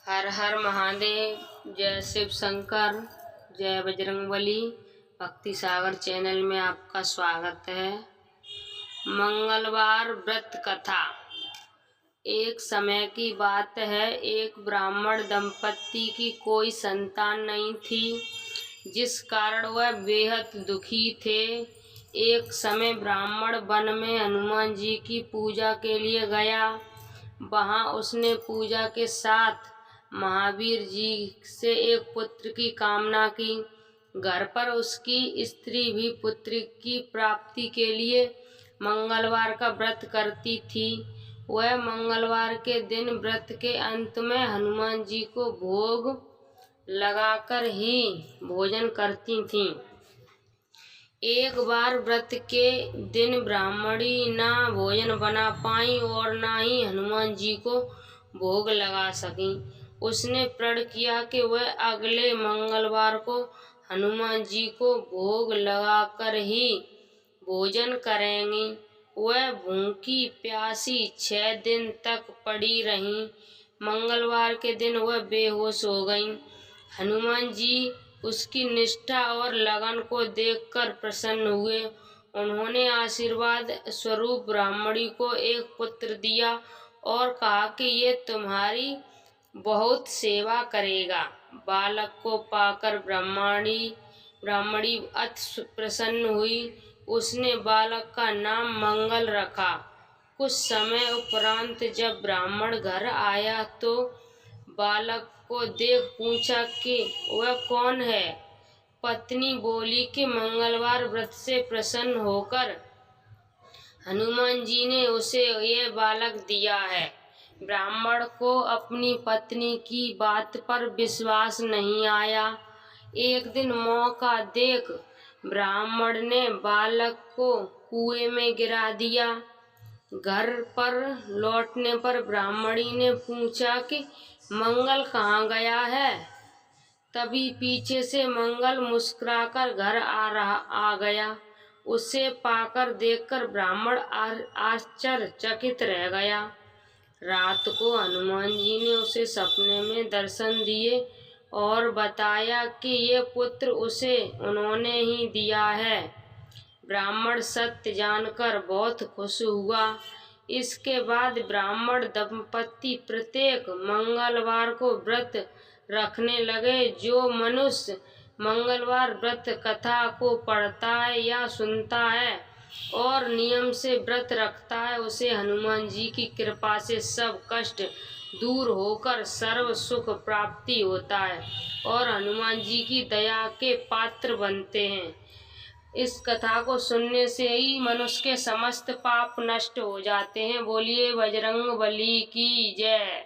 हर हर महादेव। जय शिव शंकर, जय बजरंगबली। भक्ति सागर चैनल में आपका स्वागत है। मंगलवार व्रत कथा। एक समय की बात है, एक ब्राह्मण दंपत्ति की कोई संतान नहीं थी, जिस कारण वह बेहद दुखी थे। एक समय ब्राह्मण वन में हनुमान जी की पूजा के लिए गया। वहां उसने पूजा के साथ महावीर जी से एक पुत्र की कामना की। घर पर उसकी स्त्री भी पुत्र की प्राप्ति के लिए मंगलवार का व्रत करती थी। वह मंगलवार के दिन व्रत के अंत में हनुमान जी को भोग लगाकर ही भोजन करती थीं। एक बार व्रत के दिन ब्राह्मणी ना भोजन बना पाई और ना ही हनुमान जी को भोग लगा सकी। उसने प्रण किया कि वह अगले मंगलवार को हनुमान जी को भोग लगाकर ही भोजन करेंगी। वह भूखी प्यासी 6 दिन तक पड़ी रही। मंगलवार के दिन वह बेहोश हो गईं। हनुमान जी उसकी निष्ठा और लगन को देखकर प्रसन्न हुए। उन्होंने आशीर्वाद स्वरूप ब्राह्मणी को एक पुत्र दिया और कहा कि ये तुम्हारी बहुत सेवा करेगा। बालक को पाकर ब्राह्मणी अति प्रसन्न हुई। उसने बालक का नाम मंगल रखा। कुछ समय उपरांत जब ब्राह्मण घर आया तो बालक को देख पूछा कि वह कौन है। पत्नी बोली कि मंगलवार व्रत से प्रसन्न होकर हनुमान जी ने उसे यह बालक दिया है। ब्राह्मण को अपनी पत्नी की बात पर विश्वास नहीं आया। एक दिन मौका देख ब्राह्मण ने बालक को कुएं में गिरा दिया। घर पर लौटने पर ब्राह्मणी ने पूछा कि मंगल कहाँ गया है। तभी पीछे से मंगल मुस्कुराकर घर आ गया। उसे पाकर देखकर ब्राह्मण आश्चर्यचकित रह गया। रात को हनुमान जी ने उसे सपने में दर्शन दिए और बताया कि ये पुत्र उसे उन्होंने ही दिया है। ब्राह्मण सत्य जानकर बहुत खुश हुआ। इसके बाद ब्राह्मण दंपत्ति प्रत्येक मंगलवार को व्रत रखने लगे। जो मनुष्य मंगलवार व्रत कथा को पढ़ता है या सुनता है और नियम से व्रत रखता है, उसे हनुमान जी की कृपा से सब कष्ट दूर होकर सर्व सुख प्राप्ति होता है और हनुमान जी की दया के पात्र बनते हैं। इस कथा को सुनने से ही मनुष्य के समस्त पाप नष्ट हो जाते हैं। बोलिए बजरंगबली की जय।